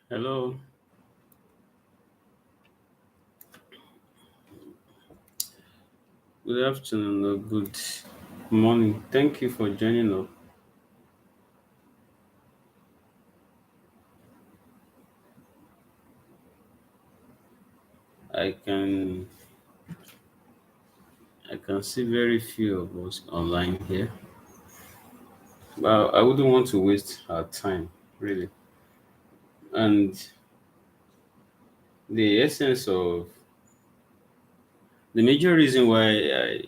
Hello, good afternoon or good morning. Thank you for joining up. I can I can see very few of us online here. But I wouldn't want to waste our time, really. And the essence of the major reason why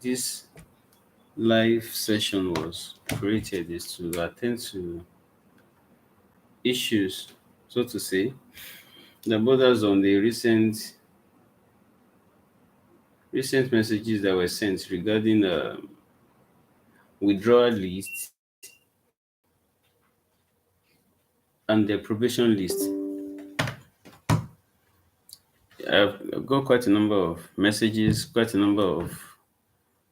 this live session was created is to attend to issues, so to say, that borders on the recent messages that were sent regarding withdrawal lists and the probation list. I've got quite a number of messages, quite a number of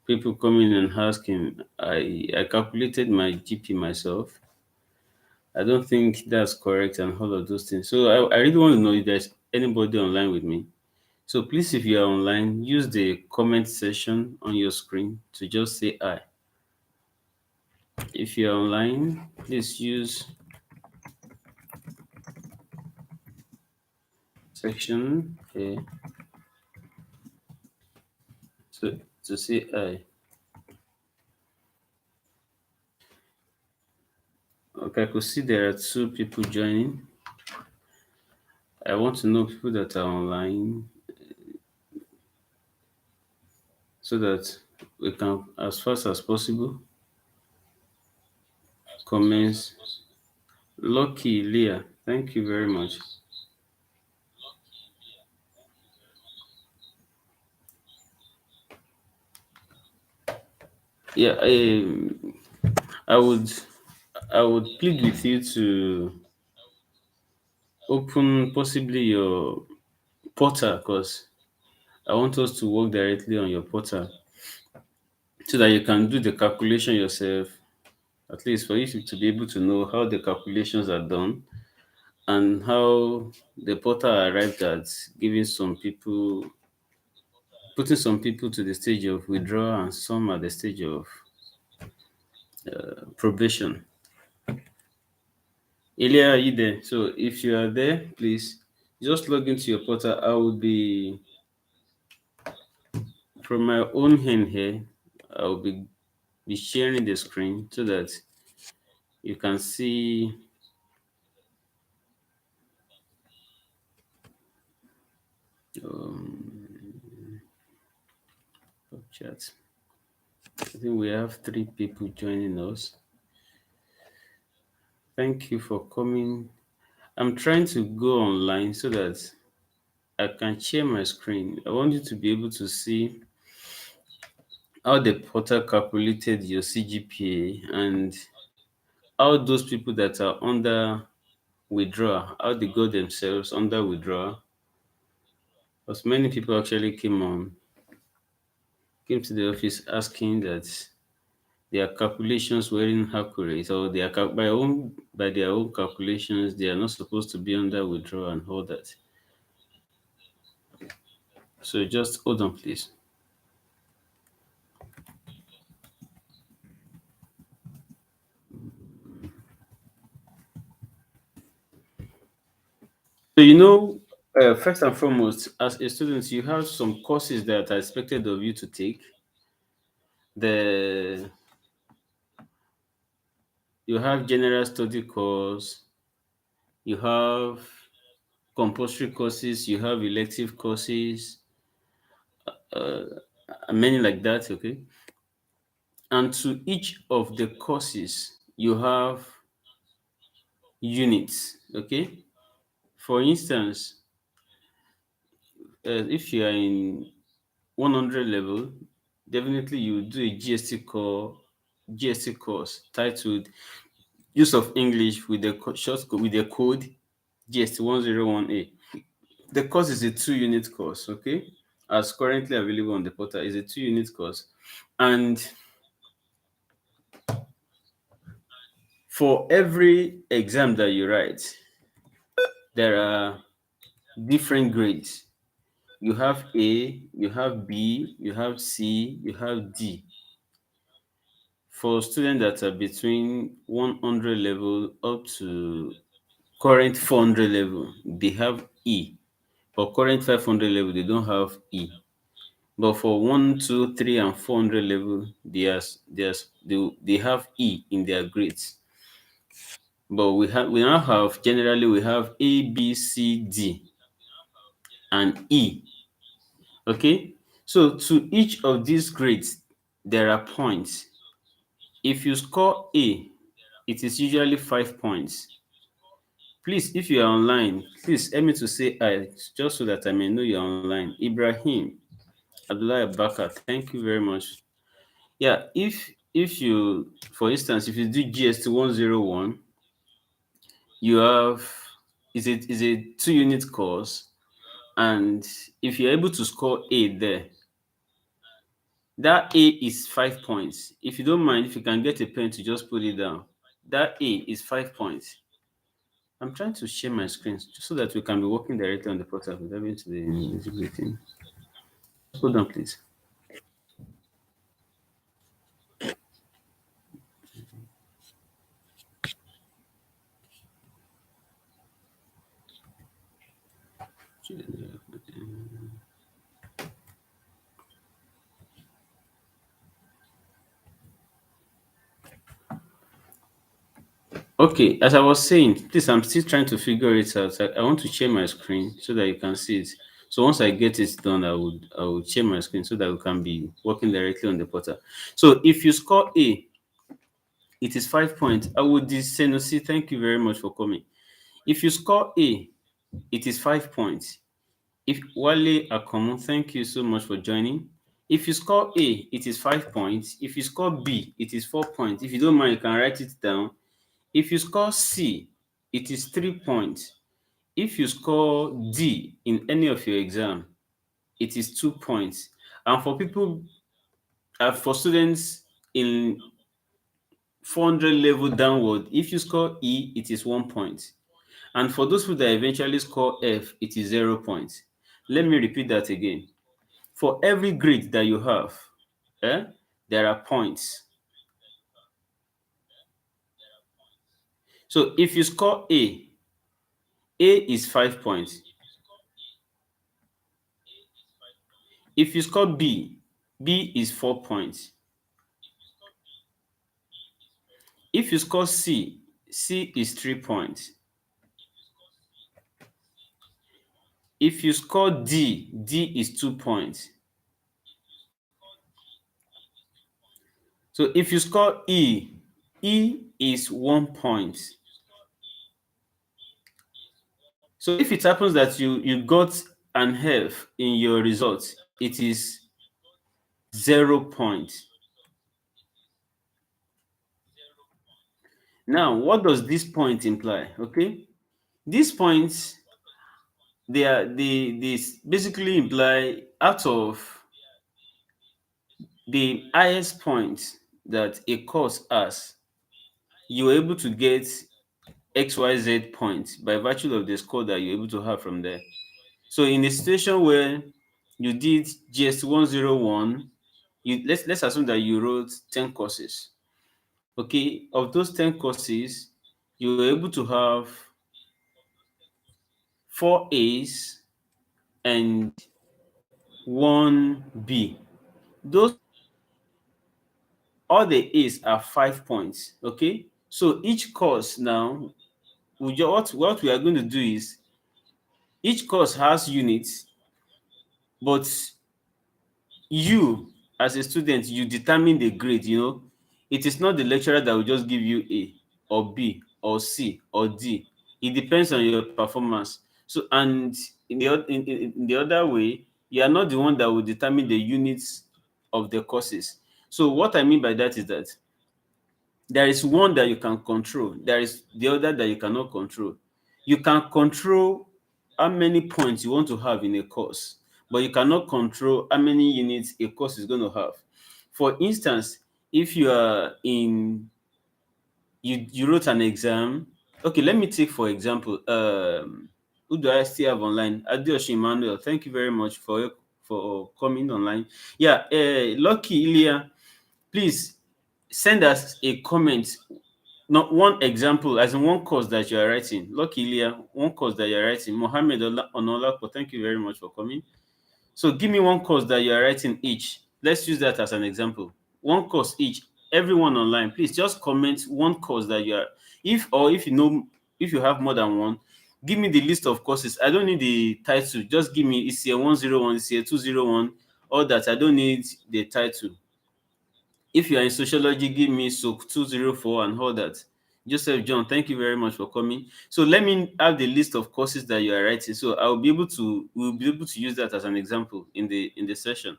people coming and asking. I calculated my GP myself. I don't think that's correct and all of those things. So I really want to know if there's anybody online with me. So please, if you are online, use the comment section on your screen to just say hi. If you're online, please use section here to say hi. Okay, I could see there are two people joining. I want to know people that are online so that we can, as fast as possible, commence. Lucky Leah, thank you very much. Yeah, I would, I would plead with you to open possibly your portal because I want us to work directly on your portal so that you can do the calculation yourself. At least for you to be able to know how the calculations are done and how the portal arrived at giving some people putting some people to the stage of withdrawal and some at the stage of probation. Ilya, are you there? So if you are there, please just log into your portal. I will be from my own hand here. I will be sharing the screen so that you can see um, chat. I think we have three people joining us. Thank you for coming. I'm trying to go online so that I can share my screen. I want you to be able to see how the portal calculated your CGPA and how those people that are under withdrawal, how they got themselves under withdrawal. Because many people actually came to the office asking that their calculations weren't accurate or by their own calculations they are not supposed to be under withdrawal and all that. So just hold on please. So first and foremost, as a student, you have some courses that are expected of you to take. The You have general study course, you have compulsory courses, you have elective courses, uh, and many like that. Okay, and to each of the courses, you have units. Okay, for instance, if you are in 100 level, definitely you do a GST course titled Use of English with the with the code GST 101A. The course is a 2 unit course, okay? As currently available on the portal is a 2 unit course. And for every exam that you write, there are different grades. You have A, you have B, you have C, you have D. For students that are between 100 level up to current 400 level, they have E. For current 500 level, they don't have E. But for 1, 2, 3, and 400 level, they have E in their grades. But we now have generally we have A, B, C, D, and E. Okay, so to each of these grades, there are points. If you score A, it is usually 5 points. Please, if you are online, please help me to say I, just so that I may know you're online. Ibrahim Abdullah Abakar, thank you very much. Yeah, if you, for instance, if you do GST 101, you have is a 2 unit course, and if you're able to score A there, that A is 5 points. If you don't mind, if you can get a pen to just put it down, that A is 5 points. I'm trying to share my screen just so that we can be working directly on the portal without going to the visibility. Just hold on, please. Okay, as I was saying, please, I'm still trying to figure it out. I want to share my screen so that you can see it. So once I get it done, I would share my screen so that we can be working directly on the portal. So if you score A, it is 5 points. I would say, thank you very much for coming. If you score A, it is 5 points. If Wale Akomo, thank you so much for joining. If you score A, it is 5 points. If you score B, it is 4 points. If you don't mind, you can write it down. If you score C, it is 3 points. If you score D in any of your exam, it is 2 points. And for students in 400 level downward, if you score E, it is 1 point. And for those people that eventually score F, it is 0 points. Let me repeat that again. For every grade that you have, eh, there are points. So if you score A is 5 points. If you score B is 4 points. If you score C is 3 points. If you score D is 2 points. So if you score E is 1 point. So if it happens that you got an F in your results, it is 0 points. Now, what does this point imply? Okay, these points they basically imply out of the highest point that a course has, you were able to get XYZ points by virtue of the score that you're able to have from there. So in a situation where you did GS 101, let's assume that you wrote 10 courses. Okay, of those 10 courses, you were able to have 4 A's and 1 B. Those all the A's are 5 points. Okay, so each course now, what we are going to do is each course has units, but you as a student, you determine the grade. It is not the lecturer that will just give you A or B or C or D. It depends on your performance. So, and in the other way, you are not the one that will determine the units of the courses. So what I mean by that is that there is one that you can control, there is the other that you cannot control. You can control how many points you want to have in a course, but you cannot control how many units a course is going to have. For instance, if you are in you wrote an exam. Okay, let me take for example Who do I still have online? Adeoshi Emmanuel, thank you very much for coming online. Yeah, Lucky Ilya, please send us a comment. Not one example, as in one course that you are writing. Lucky Ilya, one course that you are writing. Mohammed Onolapo, thank you very much for coming. So give me one course that you are writing each. Let's use that as an example. One course each. Everyone online, please just comment one course that you are. If you know, if you have more than one, give me the list of courses. I don't need the title. Just give me it's here 101, it's here 201, all that. I don't need the title. If you are in sociology, give me SOC 204 and all that. Joseph John, thank you very much for coming. So let me have the list of courses that you are writing. So we'll be able to use that as an example in the session.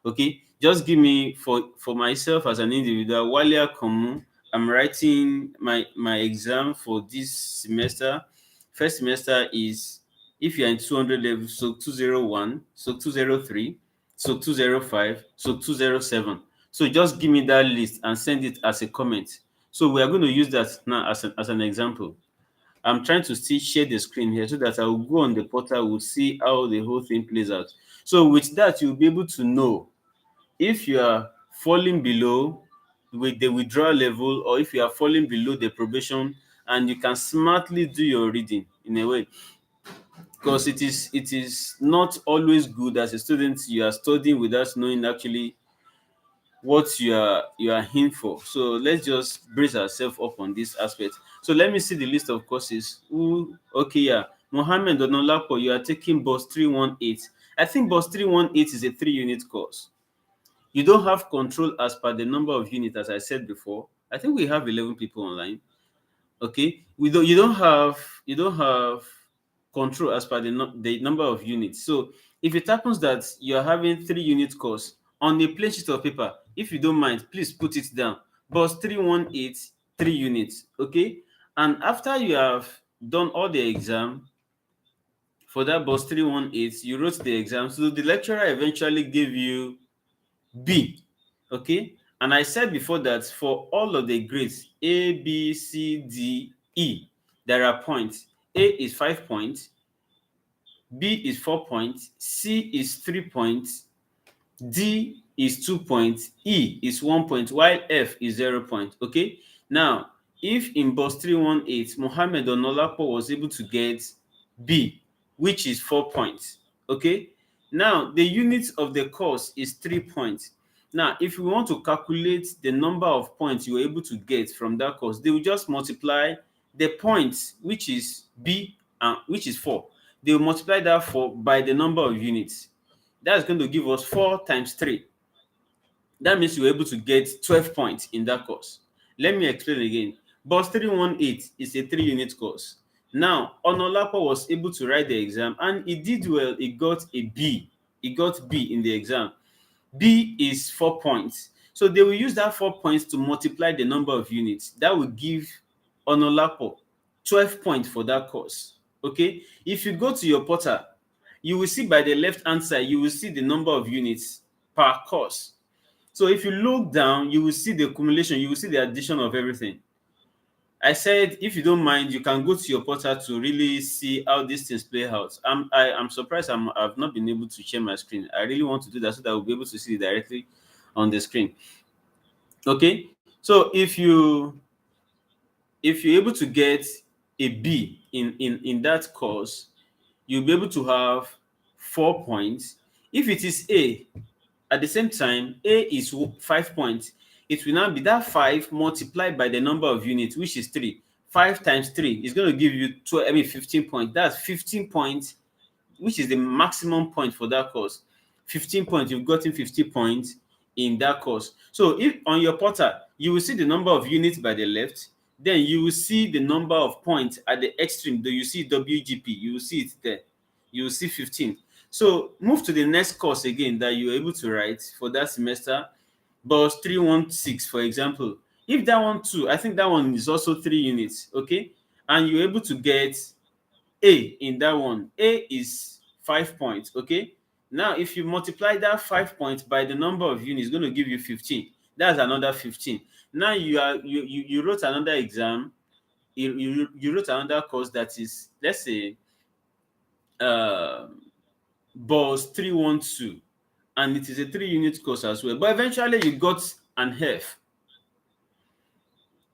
Okay, just give me for myself as an individual, Walia Komu. I'm writing my exam for this semester. First semester is if you're in 200 level, so 201, so 203, so 205, so 207. So just give me that list and send it as a comment. So we are going to use that now as an example. I'm trying to still share the screen here so that I will go on the portal, we'll see how the whole thing plays out. So with that, you'll be able to know if you are falling below with the withdrawal level or if you are falling below the probation, and you can smartly do your reading in a way, because it is not always good as a student you are studying without knowing actually what you are in for. So let's just brace ourselves up on this aspect. So let me see the list of courses. Okay, yeah. Mohammed Onolapo, you are taking bus 318. I think bus 318 is a 3-unit course. You don't have control as per the number of units, as I said before. I think we have 11 people online. Okay, you don't have control as per the number of units. So if it happens that you're having 3-unit course on a plain sheet of paper, if you don't mind, please put it down. Bus 318, 3 units. Okay, and after you have done all the exam for that bus 318, you wrote the exam, so the lecturer eventually gave you B. Okay, and I said before that for all of the grades A, B, C, D, E, there are points. A is 5 points, B is 4 points, C is 3 points, D is 2 points, E is 1 point, while F is 0 point. Okay, now if in bus 318 Mohammed Onolapo was able to get B, which is 4 points, okay, now the unit of the course is 3 points. Now if we want to calculate the number of points you were able to get from that course, they will just multiply the points, which is B and which is 4. They will multiply that 4 by the number of units. That's going to give us 4 times 3. That means you were able to get 12 points in that course. Let me explain again. Bus 318 is a 3-unit course. Now, Onolapo was able to write the exam and he did well. He got a B. He got B in the exam. B is 4 points. So they will use that 4 points to multiply the number of units. That will give Onolapo 12 points for that course. Okay? If you go to your portal, you will see by the left hand side, you will see the number of units per course. So if you look down, you will see the accumulation, you will see the addition of everything. I said, if you don't mind, you can go to your portal to really see how these things play out. I'm surprised I've not been able to share my screen. I really want to do that so that we'll be able to see it directly on the screen. Okay, so if you're able to get a B in that course, you'll be able to have 4 points. If it is A, at the same time, A is 5 points. It will now be that 5 multiplied by the number of units, which is 3. 5 times 3 is going to give you 15 points. That's 15 points, which is the maximum point for that course. 15 points, you've gotten 50 points in that course. So if on your portal, you will see the number of units by the left, then you will see the number of points at the extreme. Do you see WGP? You will see it there. You will see 15. So move to the next course again that you are able to write for that semester. Bus 316, for example. If that one too, I think that one is also 3 units, okay? And you're able to get A in that one. A is 5 points, okay? Now, if you multiply that 5 points by the number of units, it's going to give you 15. That's another 15. Now you wrote another exam. You wrote another course that is, let's say, uh, BOS 312, and it is a 3 unit course as well. But eventually you got an F.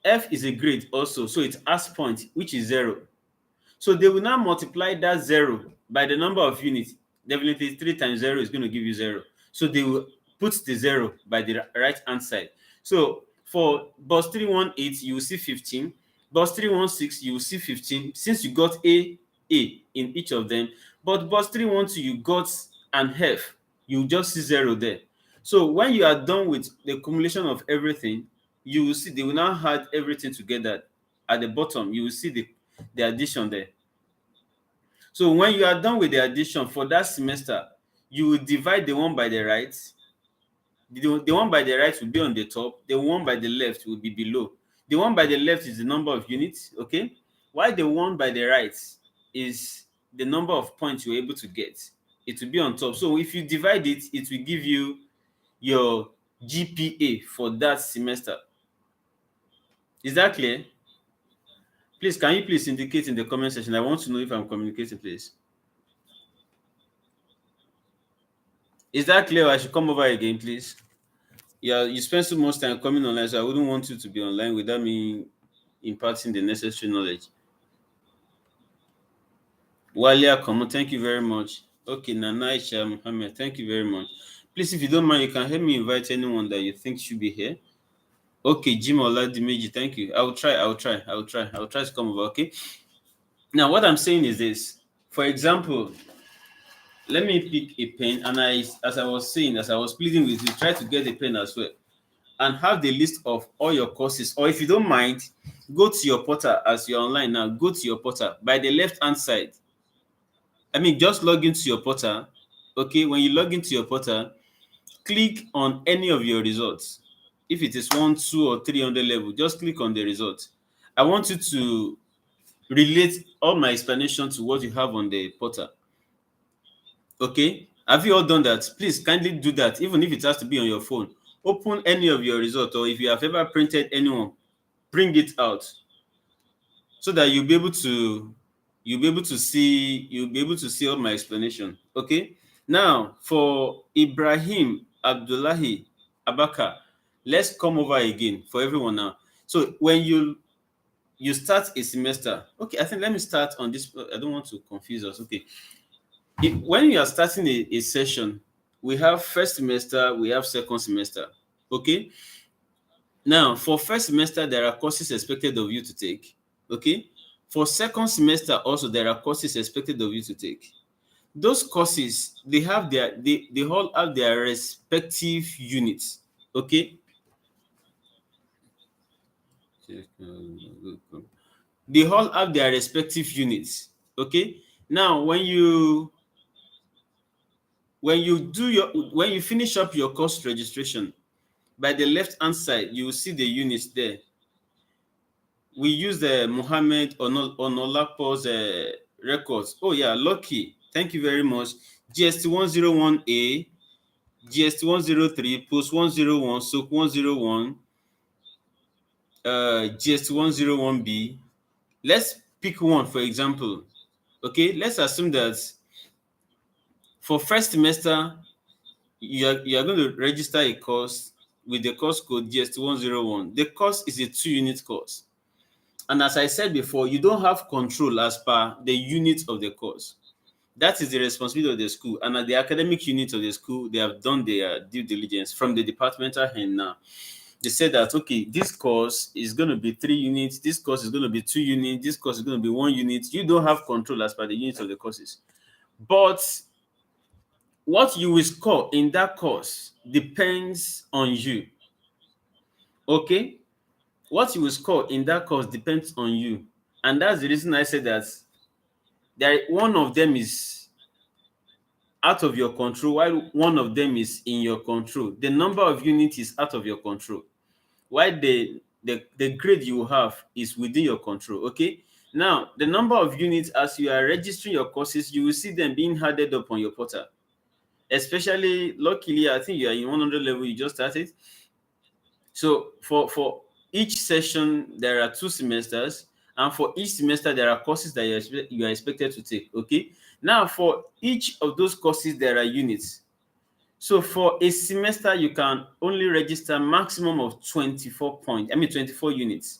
F is a grade also, so it has point, which is 0. So they will now multiply that 0 by the number of units. Definitely 3 times 0 is going to give you 0. So they will put the 0 by the right hand side. So for bus 318, you will see 15. Bus 316, you will see 15 since you got A in each of them. But bus 312, you got an F. You just see 0 there. So when you are done with the accumulation of everything, you will see they will now add everything together. At the bottom, you will see the addition there. So when you are done with the addition for that semester, you will divide the one by the right. The one by the right will be on the top. The one by the left will be below. The one by the left is the number of units, okay? While the one by the right is the number of points you're able to get. It will be on top. So if you divide it, it will give you your GPA for that semester. Is that clear? Please, can you please indicate in the comment section? I want to know if I'm communicating, please. Is that clear? I should come over again, please. Yeah, you spend so much time coming online, so I wouldn't want you to be online without me imparting the necessary knowledge. Walia Komo, thank you very much. Okay, Nana Isha Muhammad, thank you very much. Please, if you don't mind, you can help me invite anyone that you think should be here. Okay, Jim Oladimeji, thank you. I will try to come over, okay? Now, what I'm saying is this. For example, let me pick a pen, and as I was saying, as I was pleading with you, try to get a pen as well, and have the list of all your courses. Or if you don't mind, go to your portal as you're online now. Go to your portal by the left hand side. I mean, just log into your portal. Okay, when you log into your portal, click on any of your results. If it is 1, 2, or 300 level, just click on the results. I want you to relate all my explanation to what you have on the portal. Okay, have you all done that? Please kindly do that, even if it has to be on your phone. Open any of your results, or if you have ever printed anyone, bring it out so that you'll be able to see all my explanation. Okay, now for Ibrahim Abdullahi Abaka, let's come over again for everyone now. So when you start a semester, okay, I think let me start on this. I don't want to confuse us. Okay, when you are starting a session, we have first semester, we have second semester. Okay, now for first semester, there are courses expected of you to take. Okay, for second semester also there are courses expected of you to take. Those courses, they all have their respective units. Okay, they all have their respective units. Okay, now when you finish up your course registration, by the left hand side you will see the units there. We use the Mohammed Onolapo's records. Oh yeah, lucky. Thank you very much. GST 101A, GST 103, Post 101, SOAP 101, GST 101B. Let's pick one for example. Okay, let's assume that for first semester you are going to register a course with the course code GST 101. The course is a 2 unit course. And as I said before, you don't have control as per the unit of the course. That is the responsibility of the school. And at the academic unit of the school, they have done their due diligence from the departmental hand now. They said that, okay, this course is going to be 3 units, this course is going to be 2 units, this course is going to be 1 unit. You don't have control as per the units of the courses. But what you will score in that course depends on you. Okay? What you will score in that course depends on you. And that's the reason I said that one of them is out of your control, while one of them is in your control. The number of units is out of your control, while the grade you have is within your control. Okay. Now, the number of units as you are registering your courses, you will see them being added up on your portal. Especially, luckily, I think you are in 100 level, you just started. So for each session, there are 2 semesters, And for each semester, there are courses that you are expected to take. Okay. Now, for each of those courses, there are units. So for a semester, you can only register maximum of 24 units.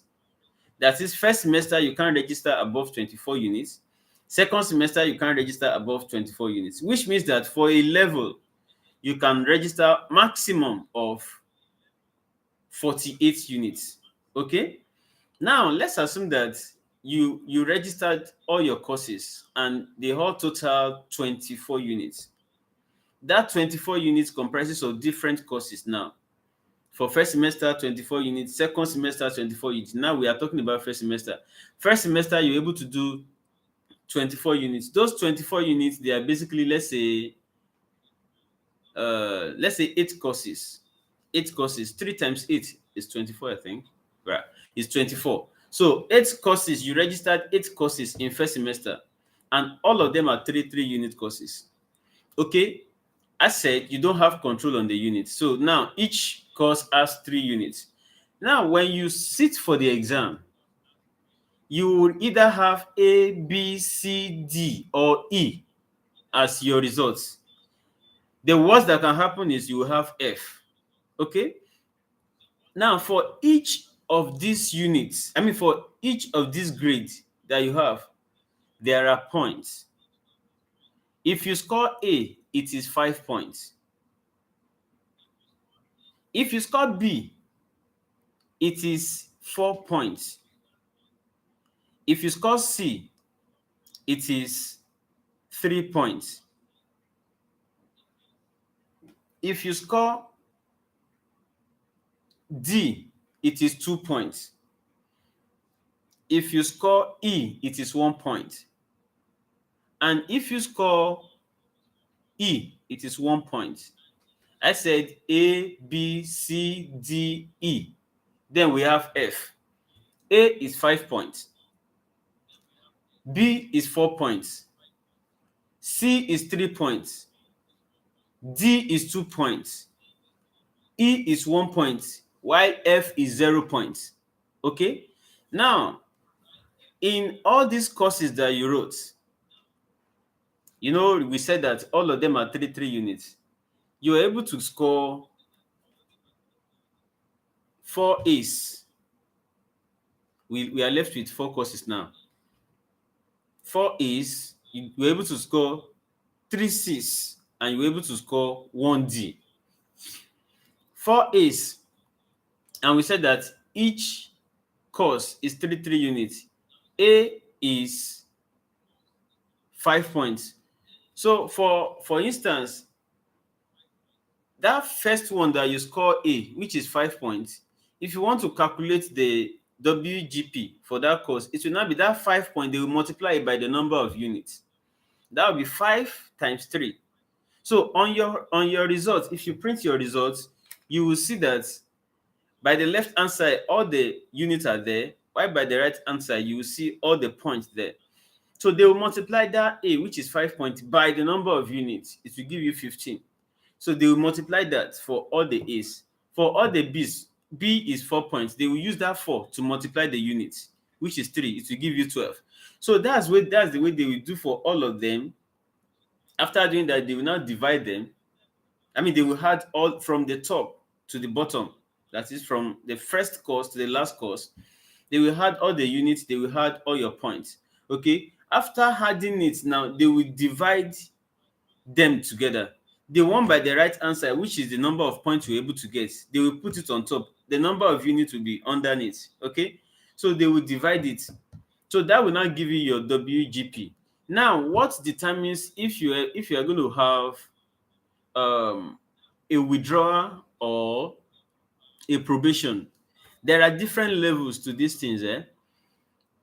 That is, first semester, you can't register above 24 units. Second semester, you can't register above 24 units, which means that for a level, you can register maximum of 48 units. Okay. Now, let's assume that you registered all your courses and they all total 24 units. That 24 units comprises of different courses now. For first semester, 24 units, second semester, 24 units. Now we are talking about first semester. First semester, you're able to do 24 units. Those 24 units, they are basically, let's say 8 courses. 8 courses. 3 times 8 is 24, I think. Right. It's 24. So 8 courses, you registered 8 courses in first semester, and all of them are 3 unit courses. Okay. I said you don't have control on the units. So now each course has 3 units. Now, when you sit for the exam, you will either have A, B, C, D, or E as your results. The worst that can happen is you will have F. Okay. Now, for each of these units, for each of these grades that you have, there are points. If you score A, it is 5 points. If you score B, it is 4 points. If you score C, it is 3 points. If you score D, it is 2 points. If you score E, it is 1 point. And if you score E, it is 1 point. I said A, B, C, D, E. Then we have F. A is 5 points. B is 4 points. C is 3 points. D is 2 points. E is 1 point, while F is 0 points. Okay? Now, in all these courses that you wrote, we said that all of them are 3 units. You were able to score 4 A's. We are left with 4 courses now. 4 A's, you were able to score 3 C's, and you were able to score 1 D. 4 A's, and we said that each course is 3 units. A is 5 points. So for instance, that first one that you score A, which is 5 points, if you want to calculate the WGP for that course, it will not be that 5 point, they will multiply it by the number of units. That will be 5 times 3. So on your results, if you print your results, you will see that by the left hand side, all the units are there, while by the right hand side, you will see all the points there. So they will multiply that A, which is 5 points, by the number of units. It will give you 15. So they will multiply that for all the A's. For all the B's, B is 4 points. They will use that 4 to multiply the units, which is 3. It will give you 12. So that's the way they will do for all of them. After doing that, they will now divide them. They will add all from the top to the bottom. That is from the first course to the last course. They will add all the units. They will add all your points. Okay. After adding it, now they will divide them together. The one by the right hand side, which is the number of points you're able to get, they will put it on top. The number of units will be underneath. Okay. So they will divide it. So that will now give you your WGP. Now, what determines if you are going to have a withdrawal or a probation? There are different levels to these things.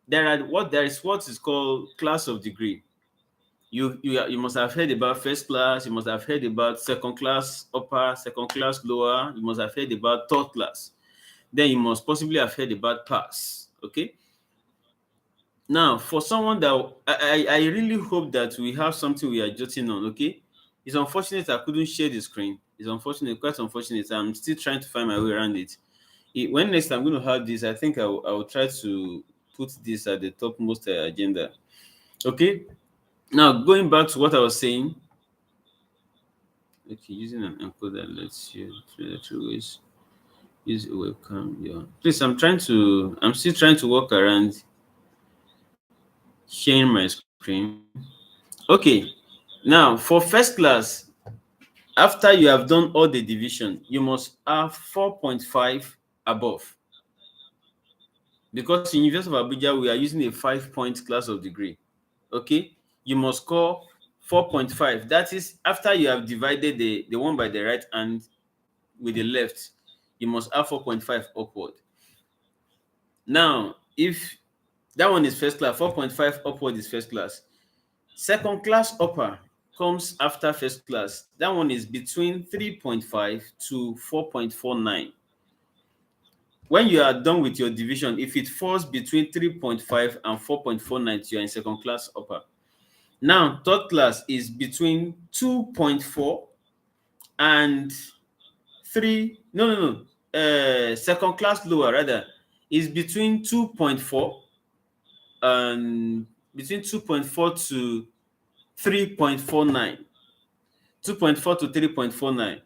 There is what is called class of degree. You must have heard about first class. You must have heard about second class upper, second class lower. You must have heard about third class. Then you must possibly have heard about pass. Okay. Now, for someone that I really hope that we have something we are jotting on. Okay. It's unfortunate I couldn't share the screen. It's unfortunate, quite unfortunate. I'm still trying to find my way around it. When next I'm going to have this, I think I will try to put this at the topmost agenda. Okay. Now going back to what I was saying. Okay, using an encoder lets you through ways. Use a webcam. Yeah. Please, I'm still trying to work around sharing my screen. Okay. Now for first class, after you have done all the division, you must have 4.5 above. Because in University of Abuja, we are using a 5-point class of degree. Okay, you must score 4.5. That is after you have divided the one by the right hand with the left, you must have 4.5 upward. Now, if that one is first class, 4.5 upward is first class. Second class upper comes after first class. That one is between 3.5 to 4.49. When you are done with your division, if it falls between 3.5 and 4.49, you are in second class upper. Now, third class is between 2.4 and 3. No. Second class lower rather is between 2.4 and between 2.4 to 3.49. 2.4 to 3.49.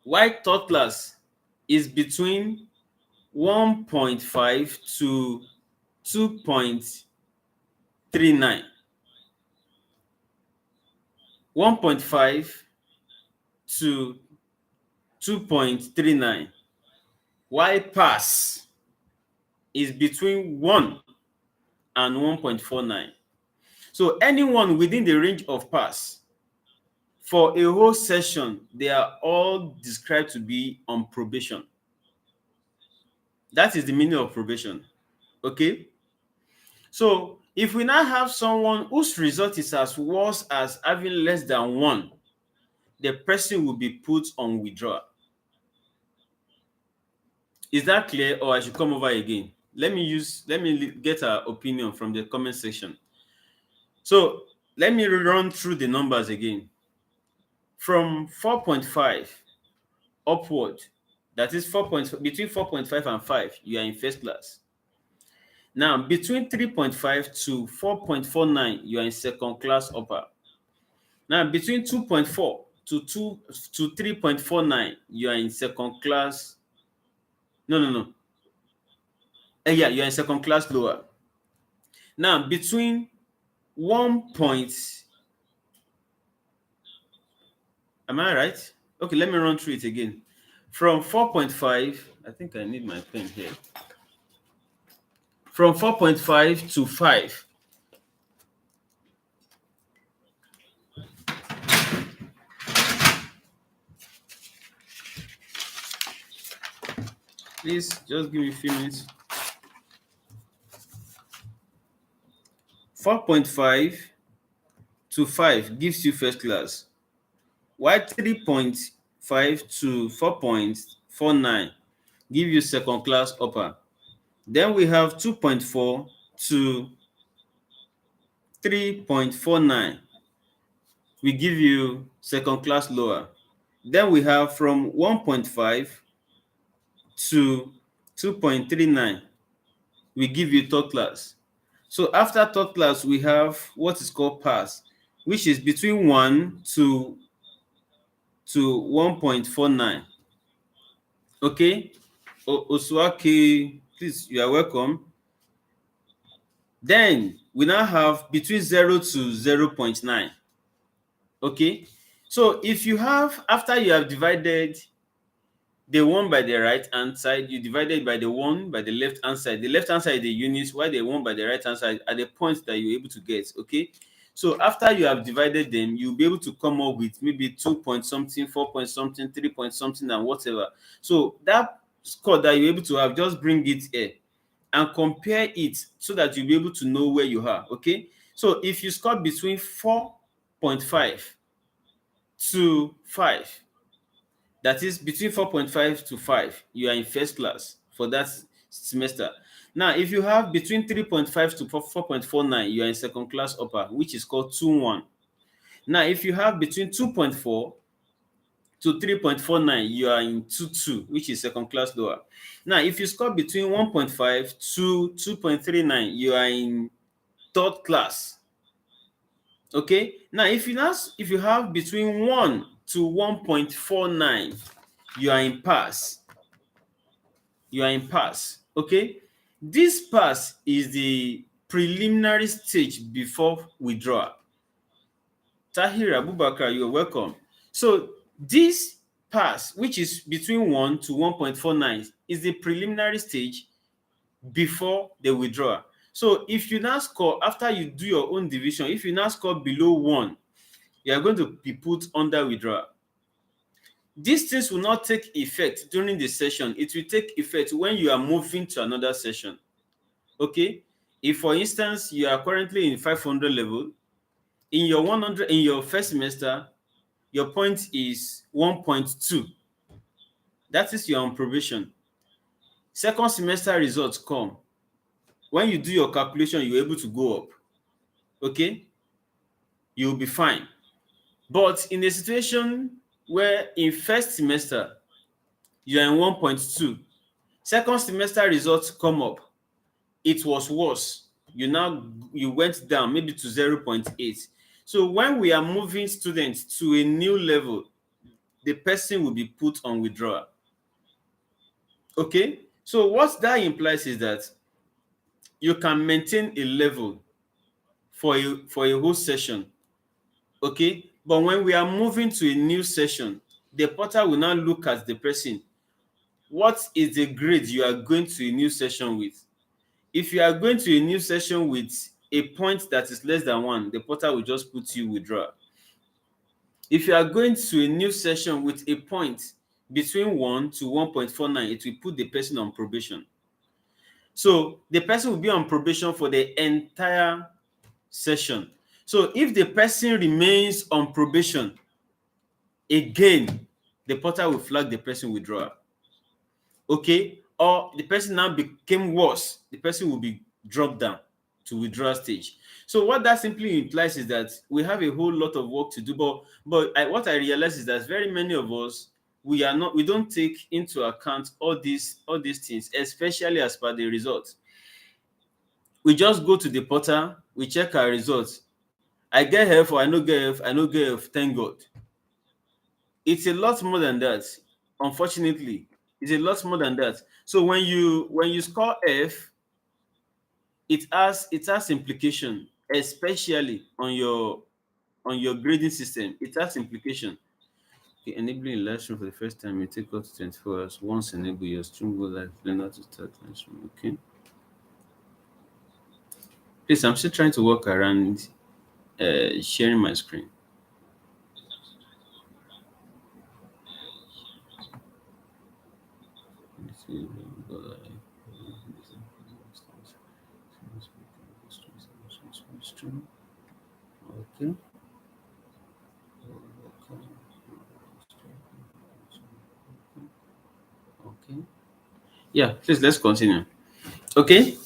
While third class is between 1.5 to 2.39. 1.5 to 2.39. While pass is between 1 and 1.49. So anyone within the range of pass for a whole session, they are all described to be on probation. That is the meaning of probation. Okay? So if we now have someone whose result is as worse as having less than 1, the person will be put on withdrawal. Is that clear, or I should come over again? Let me get an opinion from the comment section. So let me run through the numbers again. From 4.5 upward, that is between 4.5 and 5, you are in first class. Now, between 3.5 to 4.49, you are in second class upper. Now, between 2.4 to 3.49, you are in second class. No. Yeah, you are in second class lower. Now, between 1 point. Am I right? Okay, let me run through it again. From 4.5, I think I need my pen here. From 4.5 to 5. Please just give me a few minutes. 4.5 to 5 gives you first class. While 3.5 to 4.49 give you second class upper. Then we have 2.4 to 3.49. We give you second class lower. Then we have from 1.5 to 2.39. We give you third class. So after third class, we have what is called pass, which is between 1 to 1.49. Okay? Osuaki, please, you are welcome. Then we now have between 0 to 0.9. Okay? So if you have, after you have divided the one by the right hand side, you divide it by the one by the left hand side. The left hand side is the units, while the one by the right hand side are the points that you're able to get. Okay. So after you have divided them, you'll be able to come up with maybe 2 point something, 4 point something, 3 point something, and whatever. So that score that you're able to have, just bring it here and compare it so that you'll be able to know where you are. Okay. So if you score between 4.5 to 5, that is between 4.5 to 5, you are in first class for that semester. Now, if you have between 3.5 to 4.49, you are in second class upper, which is called 2-1. Now, if you have between 2.4 to 3.49, you are in 2.2, which is second class lower. Now, if you score between 1.5 to 2.39, you are in third class. Okay. Now, if you have between 1 to 1.49, you are in pass. You are in pass. Okay. This pass is the preliminary stage before withdrawal. Tahir Abubakar, you are welcome. So this pass, which is between 1 to 1.49, is the preliminary stage before the withdrawal. So if you now score, after you do your own division, if you now score below 1, you are going to be put under withdrawal. These things will not take effect during the session. It will take effect when you are moving to another session. Okay? If, for instance, you are currently in 500 level, in your 100, in your first semester, your point is 1.2. That is, you're on probation. Second semester results come. When you do your calculation, you're able to go up. Okay? You'll be fine. But in a situation where in first semester, you're in 1.2, second semester results come up, it was worse. You went down maybe to 0.8. So when we are moving students to a new level, the person will be put on withdrawal. Okay? So what that implies is that you can maintain a level for a whole session. Okay? But when we are moving to a new session, the portal will now look at the person. What is the grade you are going to a new session with? If you are going to a new session with a point that is less than 1, the portal will just put you withdrawal. If you are going to a new session with a point between 1 to 1.49, it will put the person on probation. So the person will be on probation for the entire session. So if the person remains on probation, again, the portal will flag the person withdrawal. Okay? Or the person now became worse, the person will be dropped down to withdrawal stage. So what that simply implies is that we have a whole lot of work to do. But what I realize is that very many of us, we don't take into account all these things, especially as per the results. We just go to the portal, we check our results. I get help or I no get help, I no get help, thank God. It's a lot more than that. Unfortunately, it's a lot more than that. So when you score F, it has implication, especially on your grading system. It has implication. Okay, enabling election for the first time you take up to 24 hours. Once enable your stream go live, learner to start classroom. Okay. Please, I'm still trying to work around sharing my screen. Let's see, go live. Okay. Okay. Yeah, please let's continue. Okay.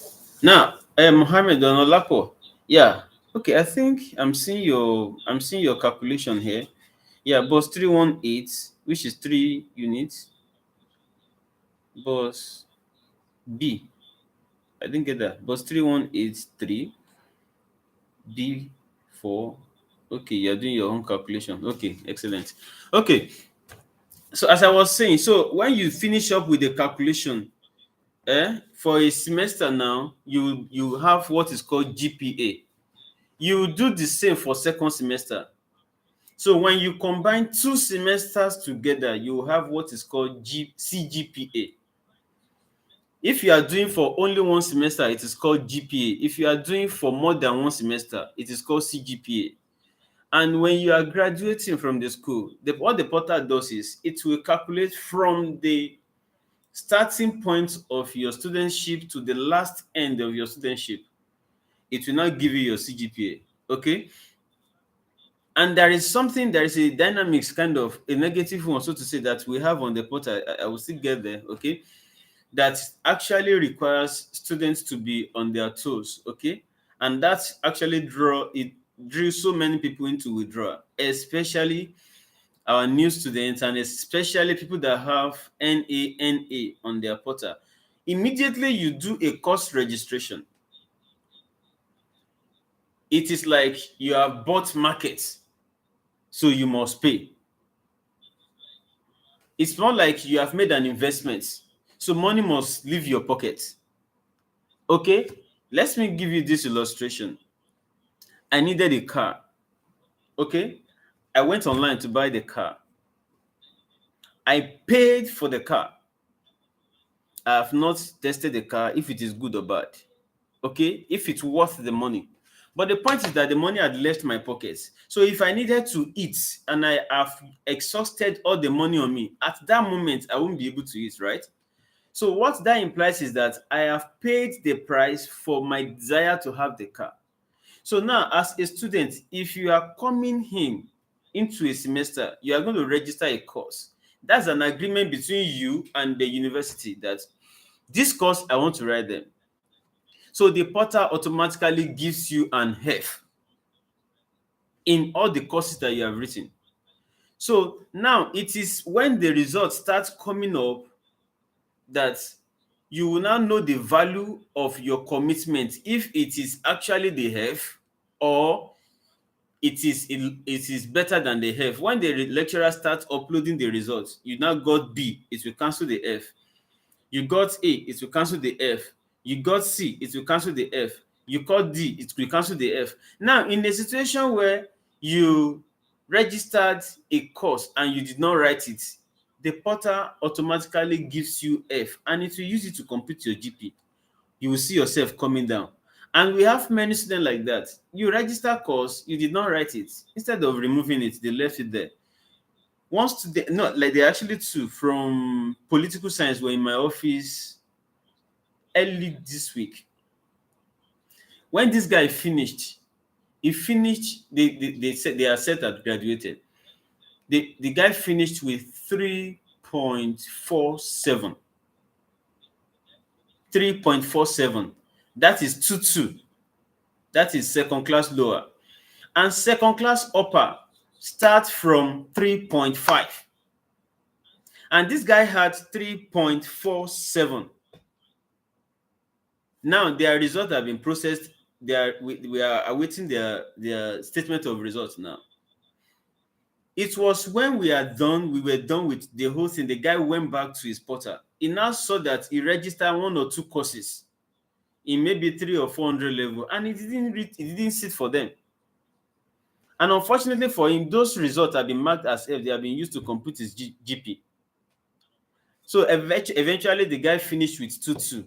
Now, Mohammed Donolapo. Yeah. Okay, I think I'm seeing your calculation here. Yeah, bus 318, which is 3 units. Bus B. I didn't get that. Bus 3183 B4. Okay, you're doing your own calculation. Okay, excellent. Okay. So as I was saying, so when you finish up with the calculation, for a semester now, you have what is called GPA. You do the same for second semester. So when you combine 2 semesters together, you have what is called CGPA. If you are doing for only 1 semester, it is called GPA. If you are doing for more than 1 semester, it is called CGPA. And when you are graduating from the school, what the portal does is it will calculate from the starting point of your studentship to the last end of your studentship. It will not give you your CGPA. Okay. And there is a dynamics, kind of a negative one, so to say, that we have on the portal. I will still get there. Okay. That actually requires students to be on their toes. Okay. And that actually drew so many people into withdrawal, especially our new students, and especially people that have NANA on their portal, immediately you do a course registration, it is like you have bought markets, so you must pay. It's more like you have made an investment, so money must leave your pocket. Okay, let me give you this illustration. I needed a car. Okay, I went online to buy the car. I paid for the car. I have not tested the car if it is good or bad. Okay, if it's worth the money. But the point is that the money had left my pockets. So if I needed to eat and I have exhausted all the money on me, at that moment I won't be able to eat, right? So what that implies is that I have paid the price for my desire to have the car. So now, as a student, if you are coming in into a semester, you are going to register a course. That's an agreement between you and the university that this course I want to write them. So the portal automatically gives you an F in all the courses that you have written. So now it is when the results start coming up that you will now know the value of your commitment, if it is actually the F or it is better than the F. When the lecturer starts uploading the results, you now got B, it will cancel the F. You got A, it will cancel the F. You got C, it will cancel the F. You got D, it will cancel the F. Now, in a situation where you registered a course and you did not write it, the portal automatically gives you F and it will use it to compute your GP. You will see yourself coming down. And we have many students like that. You register course, you did not write it. Instead of removing it, they left it there. One student, no, like they actually two from political science were in my office early this week. When this guy finished, they said they are set at graduated. The guy finished with 3.47. 3.47. That is 2.2. That is second class lower. And second class upper start from 3.5. And this guy had 3.47. Now their results have been processed. We are awaiting their statement of results now. It was when we were done with the whole thing. The guy went back to his portal. He now saw that he registered 1 or 2 courses in maybe 300 or 400 level, and he didn't sit for them. And unfortunately for him, those results have been marked as F. They have been used to compute his GP. So eventually the guy finished with 2.2.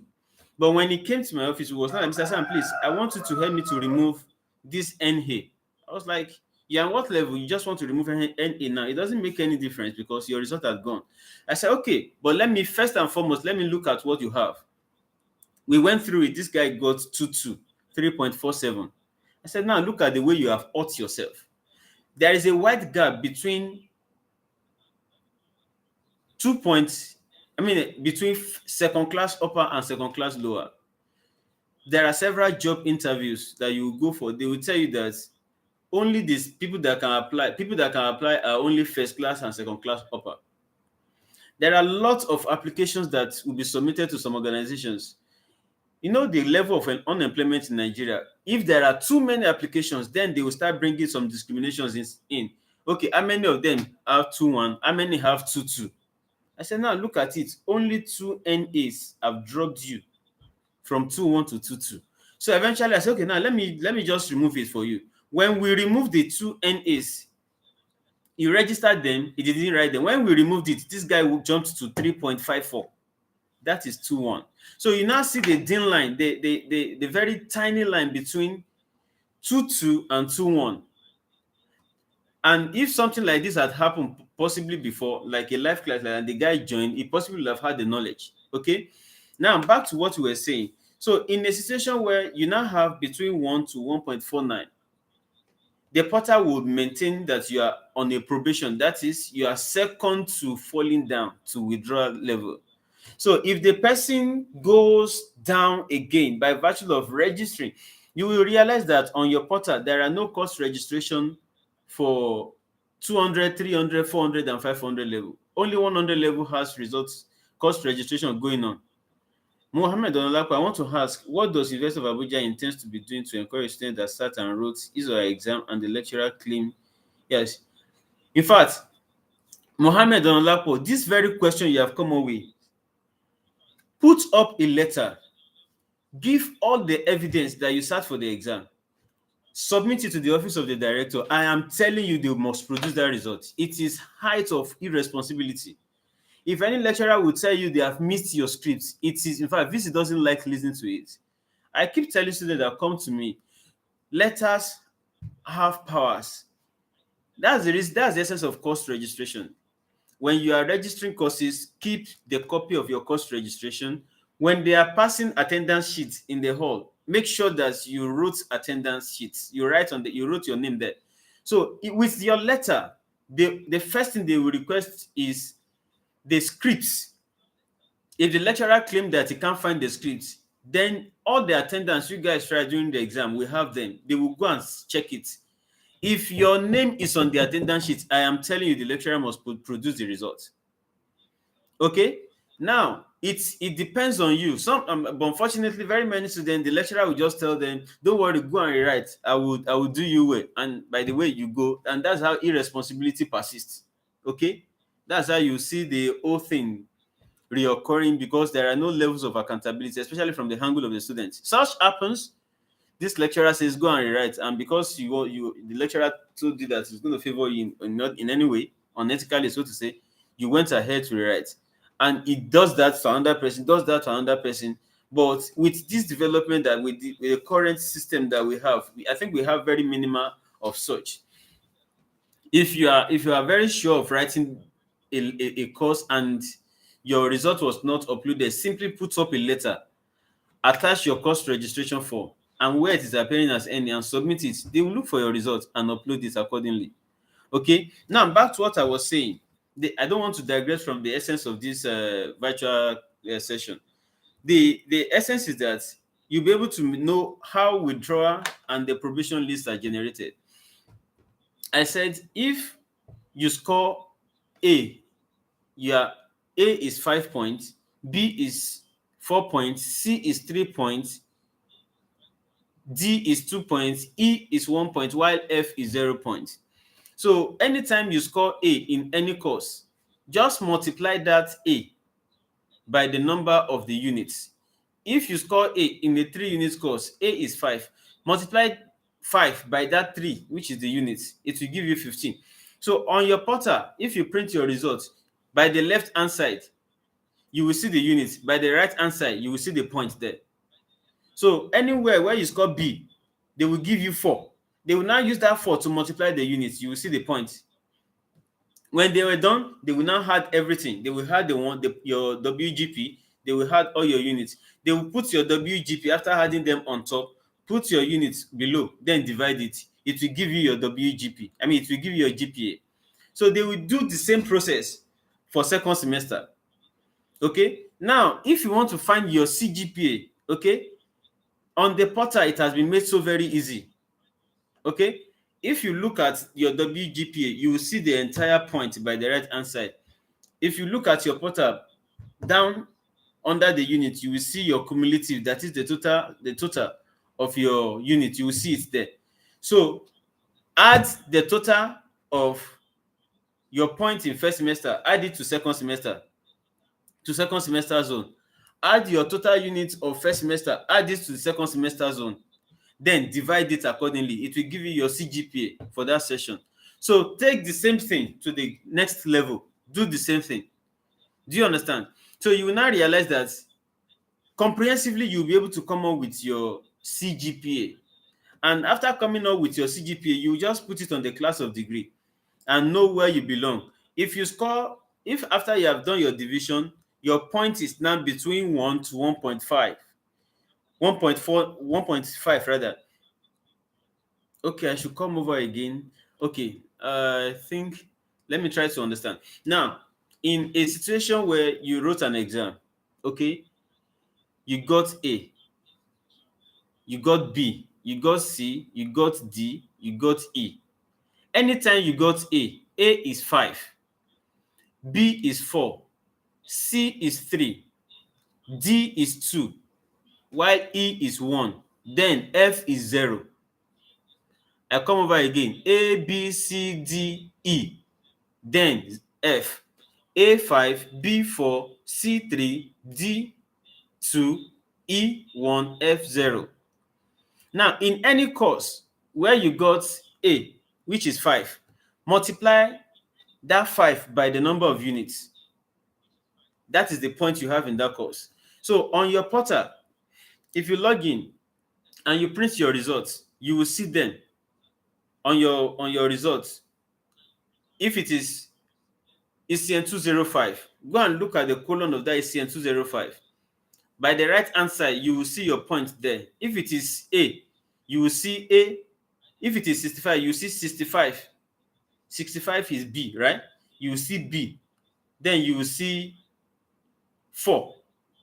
But when he came to my office, he was like, Mr. Sam, please, I want you to help me to remove this NA. I was like, yeah, what level? You just want to remove NA now? It doesn't make any difference because your result has gone. I said, okay, but let me first and foremost, let me look at what you have. We went through it. This guy got 2.2, 3.47. I said, now look at the way you have hurt yourself. There is a wide gap between between second class upper and second class lower. There are several job interviews that you will go for. They will tell you that only these people that can apply are only first class and second class upper. There are lots of applications that will be submitted to some organizations. You know the level of unemployment in Nigeria. If there are too many applications, then they will start bringing some discriminations in. Okay, how many of them have 2.1? How many have 2.2? I said, now look at it. Only 2 NAs have dropped you from 2.1 to 2.2. So eventually I said, okay, now let me just remove it for you. When we removed the 2 NAs, he registered them, he didn't write them. When we removed it, this guy jumped to 3.54. That is 2.1. So you now see the thin line, the very tiny line between 2.2 and 2.1. And if something like this had happened possibly before, like a live class, and the guy joined, he possibly would have had the knowledge. Okay. Now back to what we were saying. So in a situation where you now have between 1 to 1.49, the portal will maintain that you are on a probation. That is, you are second to falling down to withdrawal level. So if the person goes down again by virtue of registering, you will realize that on your portal, there are no course registration for 200, 300, 400, and 500 level. Only 100 level has results, course registration going on. Mohammed Onolapo, I want to ask, what does University of Abuja intends to be doing to encourage students that sat and wrote his or her exam and the lecturer claim? Yes. In fact, Mohammed Onolapo, this very question you have come up with, put up a letter, give all the evidence that you sat for the exam, submit it to the office of the director. I am telling you, they must produce that result. It is height of irresponsibility. If any lecturer will tell you they have missed your script, it is, in fact, VC doesn't like listening to it. I keep telling students that come to me, letters have powers. That's the reason, that's the essence of course registration. When you are registering courses, keep the copy of your course registration. When they are passing attendance sheets in the hall, make sure that you wrote attendance sheets. You wrote your name there. So with your letter, the first thing they will request is the scripts. If the lecturer claims that he can't find the scripts, then all the attendance you guys try during the exam, we have them. They will go and check it. If your name is on the attendance sheet, I am telling you, the lecturer must produce the result. Okay? Now, it depends on you. But unfortunately, very many students, the lecturer will just tell them, "Don't worry, go and rewrite. I will do you well." And by the way, you go, and that's how irresponsibility persists. Okay? That's how you see the whole thing reoccurring, because there are no levels of accountability, especially from the angle of the students. Such happens. This lecturer says go and rewrite, and because the lecturer told you that it's going to favor you not in any way, unethically, so to say, you went ahead to rewrite, and it does that to another person, does that to another person. But with this development, that with the current system that we have, I think we have very minimal of such. If you are very sure of writing a course and your result was not uploaded, simply put up a letter, attach your course registration form, and where it is appearing as any, and submit it. They will look for your result and upload it accordingly. Okay, now back to what I was saying. I don't want to digress from the essence of this virtual session. The essence is that you'll be able to know how withdrawal and the probation lists are generated. I said if you score A, your A is 5 points, B is 4 points, C is 3 points, D is 2 points, E is 1 point, while F is 0 points. So anytime you score A in any course, just multiply that A by the number of the units. If you score A in a 3 units course, A is 5. Multiply 5 by that 3, which is the units, it will give you 15. So on your portal, if you print your results, by the left hand side, you will see the units. By the right hand side, you will see the point there. So anywhere where you score B, they will give you 4. They will now use that 4 to multiply the units. You will see the point. When they were done, they will now add everything. They will add your WGP. They will add all your units. They will put your WGP after adding them on top. Put your units below, then divide it. It will give you your WGP. I mean, it will give you your GPA. So they will do the same process for second semester. Okay. Now, if you want to find your CGPA, okay, on the portal, it has been made so very easy. Okay. If you look at your WGPA, you will see the entire point by the right hand side. If you look at your portal down under the unit, you will see your cumulative, that is the total of your unit. You will see it there. So add the total of your point in first semester, add it to second semester zone. Add your total units of first semester, add this to the second semester zone. Then divide it accordingly. It will give you your CGPA for that session. So take the same thing to the next level. Do the same thing. Do you understand? So you will now realize that comprehensively you'll be able to come up with your CGPA. And after coming up with your CGPA, you just put it on the class of degree and know where you belong. If after you have done your division, your point is now between 1 to 1.5, 1.4, 1.5 rather. Okay, I should come over again. Okay, I think, let me try to understand. Now, in a situation where you wrote an exam, okay, you got A, you got B, you got C, you got D, you got E. Anytime you got A A is 5, B is 4, C is 3, D is 2, while E is 1. Then F is 0. I come over again. A, B, C, D, E. Then F. A5, B4, C3, D2, E1, F0. Now, in any course where you got A, which is 5, multiply that 5 by the number of units. That is the point you have in that course. So on your portal, if you log in and you print your results, you will see them on your results. If it is ECN 205, go and look at the colon of that ECN 205. By the right hand side, you will see your point there. If it is A, you will see A. If it is 65, you see 65. 65 is B, right? You will see B. Then you will see 4.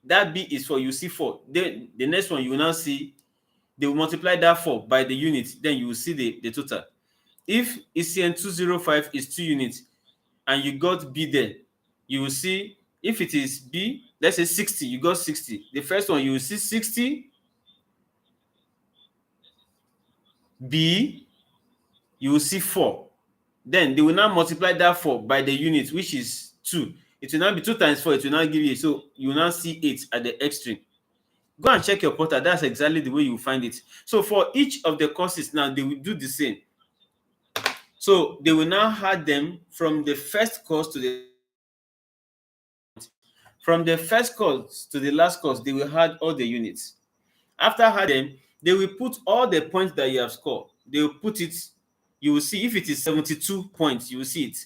That B is 4. You see 4. Then the next one, you will now see, they will multiply that 4 by the unit. Then you will see the total. If ECN 205 is 2 units and you got B there, you will see, if it is B, let's say 60, you got 60. The first one, you will see 60, B, you will see 4. Then they will now multiply that 4 by the unit, which is 2. It will now be 2 times 4, it will now give you, so you will now see 8 at the extreme. Go and check your portal. That's exactly the way you will find it. So for each of the courses now, they will do the same. So they will now add them from the first course to the last course, they will add all the units. After adding them, they will put all the points that you have scored. They will put it, you will see if it is 72 points, you will see it.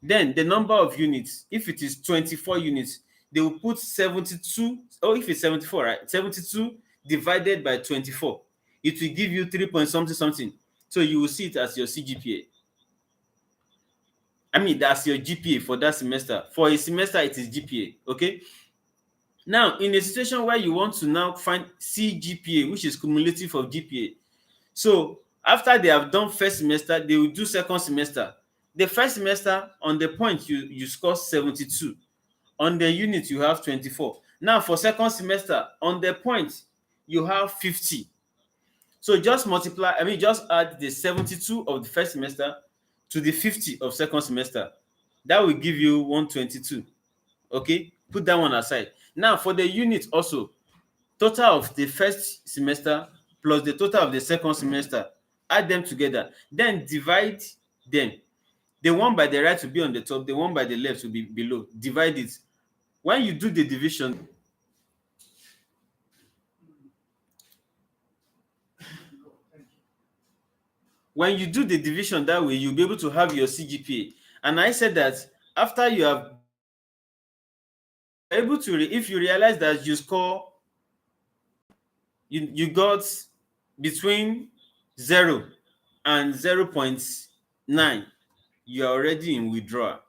Then the number of units, if it is 24 units, they will put 72, or if it's 74, right? 72 divided by 24. It will give you 3 point something something. So you will see it as your CGPA. I mean, that's your GPA for that semester. For a semester, it is GPA, okay? Now, in a situation where you want to now find Cgpa, which is cumulative of GPA, so after they have done first semester, they will do second semester. The first semester, on the point, you score 72. On the unit, you have 24. Now, for second semester, on the point, you have 50. So just add the 72 of the first semester to the 50 of second semester. That will give you 122. Okay, put that one aside. Now for the unit also, total of the first semester plus the total of the second semester, add them together, then divide them. The one by the right will be on the top, the one by the left will be below. Divide it. When you do the division, that way, you'll be able to have your CGPA. And I said that after you have able to, if you realize that you score, you got between 0 and 0.9, you are already in withdrawal.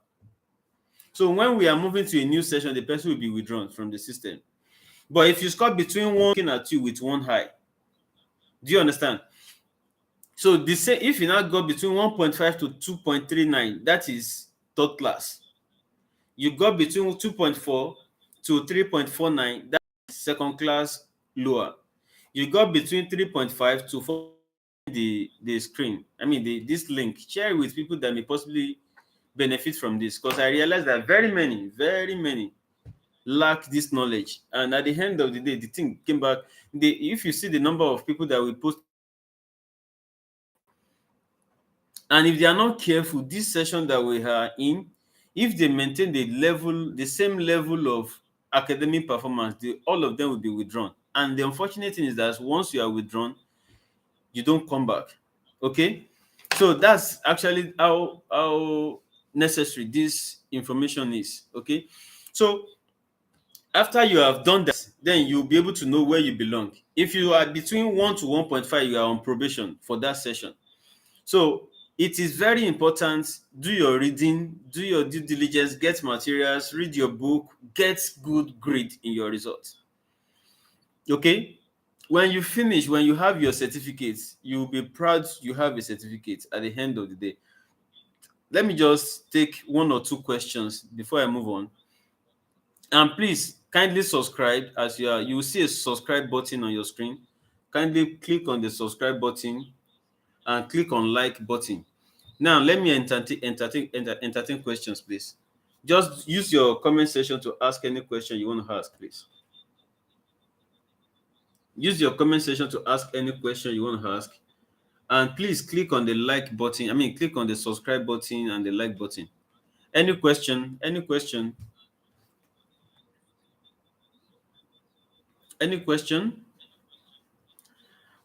So when we are moving to a new session, the person will be withdrawn from the system. But if you score between one, looking at you with one eye, do you understand? So if you now go between 1.5 to 2.39, that is third class. You got between 2.4 to 3.49, that is second class lower. You got between 3.5 to 4, the screen. I mean, this link. Share it with people that may possibly benefit from this, because I realized that very many lack this knowledge. And at the end of the day, the thing came back. If you see the number of people that we post, and if they are not careful, this session that we are in, if they maintain the same level of academic performance, all of them will be withdrawn. And the unfortunate thing is that once you are withdrawn, you don't come back. Okay, so that's actually how necessary this information is. Okay, so after you have done that, then you'll be able to know where you belong. If you are between 1 to 1.5, you are on probation for that session. So it is very important. Do your reading, do your due diligence, get materials, read your book, get good grade in your results. Okay, when you finish, when you have your certificate, you will be proud you have a certificate at the end of the day. let me just take one or two questions before I move on. And please kindly subscribe. As you will see a subscribe button on your screen. Kindly click on the subscribe button and click on like button. Now let me entertain questions, please. Just use your comment section to ask any question you want to ask, please. Use your comment section to ask any question you want to ask. And please click on the like button. I mean, click on the subscribe button and the like button. Any question? Any question? Any question?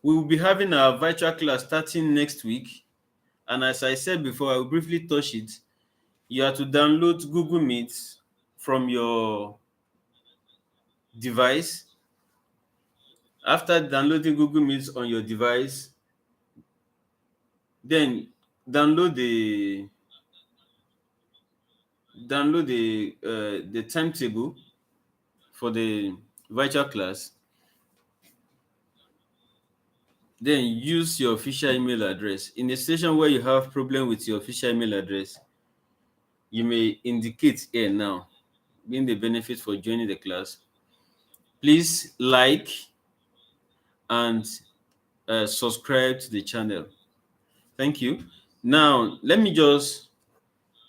We will be having our virtual class starting next week. And as I said before, I will briefly touch it. You have to download Google Meet from your device. After downloading Google Meet on your device, then download the the timetable for the virtual class. Then use your official email address. In a station where you have problem with your official email address, you may indicate here now, being the benefit for joining the class. Please like and subscribe to the channel. Thank you. Now, let me just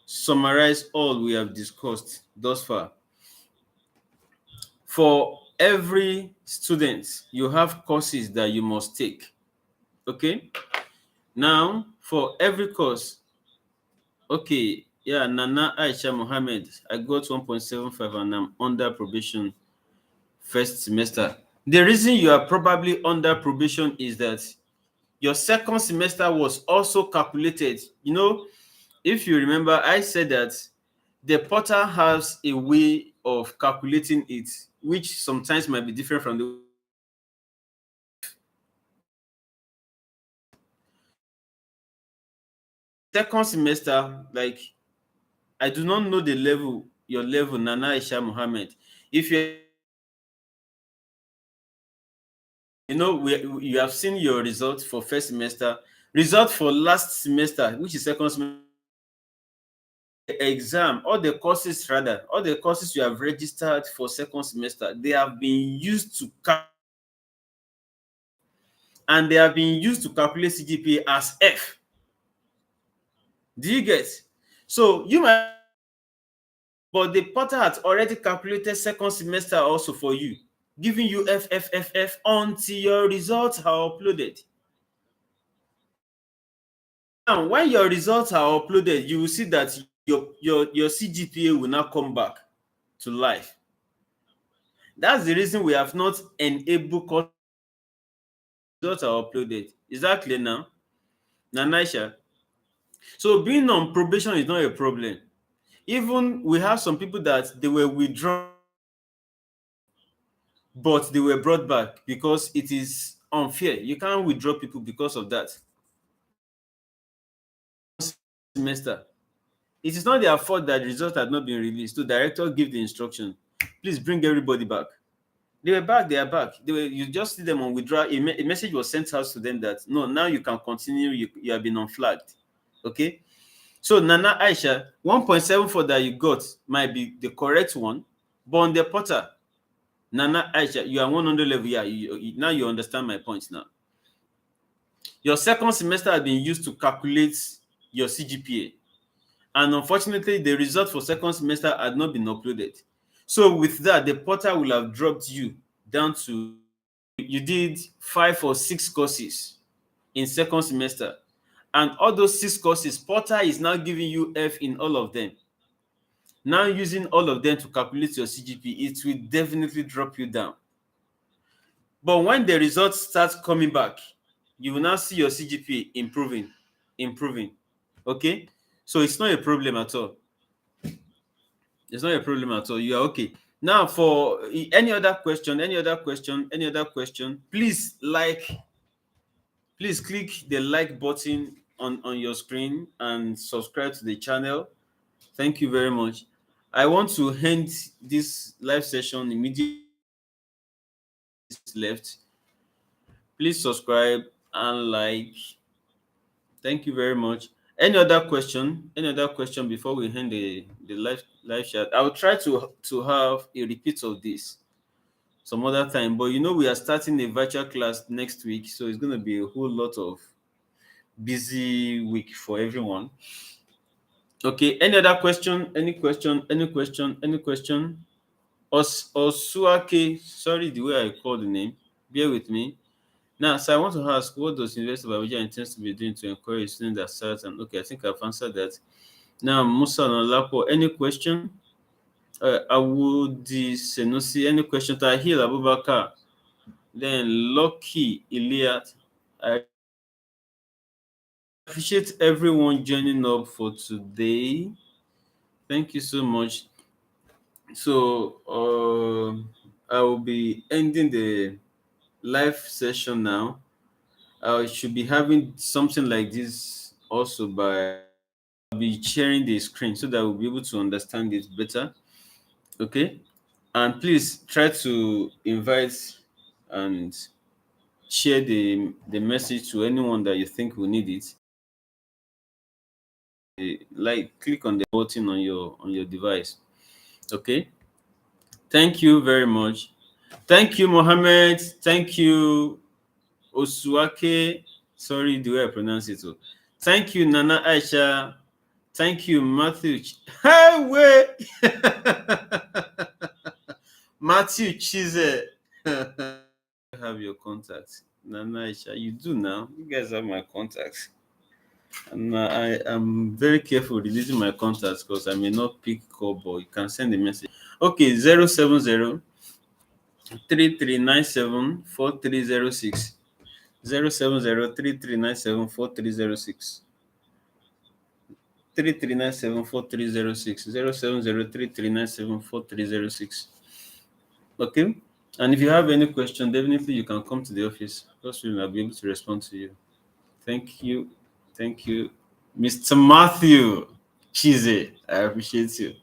summarize all we have discussed thus far. For every student, you have courses that you must take. Okay? Now, for every course, okay, yeah, Nana Aisha Mohammed, I got 1.75 and I'm under probation first semester. The reason you are probably under probation is that your second semester was also calculated. You know, if you remember, I said that the portal has a way of calculating it, which sometimes might be different from the second semester. Like, I do not know the level, your level, Nana Aisha Mohammed. If you have seen your results for first semester, result for last semester, which is second semester, exam, all the courses you have registered for second semester, they have been used to and they have been used to calculate CGPA as F. Do you get? So you might, but the portal has already calculated second semester also for you, giving you F until your results are uploaded. Now, when your results are uploaded, you will see that your CGPA will now come back to life. That's the reason we have not enabled course results are uploaded. Is that clear now? Nanisha? So being on probation is not a problem. Even we have some people that they were withdrawn, but they were brought back because it is unfair. You can't withdraw people because of that. Semester. It is not their fault that the results had not been released. So director give the instruction. Please bring everybody back. They were back, they are back. You just see them on withdrawal. A message was sent out to them that no, now you can continue, you have been unflagged. Okay. So Nana Aisha, 1.74 that you got might be the correct one, but on the portal, Nana Aisha, you are 100 level. Yeah, now you understand my points now. Your second semester has been used to calculate your CGPA. And unfortunately, the result for second semester had not been uploaded. So with that, the portal will have dropped you down to, you did 5 or 6 courses in second semester. And all those 6 courses, portal is now giving you F in all of them. Now using all of them to calculate your CGPA, it will definitely drop you down. But when the results start coming back, you will now see your CGPA improving. Okay? So it's not a problem at all. It's not a problem at all. You are okay. Now, for any other question, please click the like button on your screen and subscribe to the channel. Thank you very much. I want to end this live session immediately left. Please subscribe and like. Thank you very much. Any other question? Any other question before we end the live chat? I will try to have a repeat of this some other time. But we are starting a virtual class next week, so it's going to be a whole lot of busy week for everyone. Okay. Any other question? Any question? Any question? Any question? Osuake, sorry the way I call the name. Bear with me. Now, so I want to ask, what does University of Abuja intends to be doing to encourage students that start? And okay, I think I've answered that. Now, Musa Nolapo, any question? Awudi Senusi, any question? Tahil Abubakar, then Lucky Iliat. I appreciate everyone joining up for today. Thank you so much. So, I will be ending the live session now. I should be having something like this also by I'll be sharing the screen so that we'll be able to understand it better. Okay. And please try to invite and share the message to anyone that you think will need it. Like click on the button on your device. Okay. Thank you very much. Thank you, Mohammed. Thank you, Osuake. Sorry the way I pronounce it. Oh. Thank you, Nana Aisha. Thank you, Matthew. Hey, wait. Matthew Chize. Have your contacts. Nana Aisha, you do now. You guys have my contacts. And I am very careful releasing my contacts because I may not pick call, but you can send a message. Okay, 070 3397 4306. 070 3397 4306. 3397 4306. 070 3397 4306. Okay. And if you have any question, definitely you can come to the office. Because we will be able to respond to you. Thank you. Thank you. Mr. Matthew Chize. I appreciate you.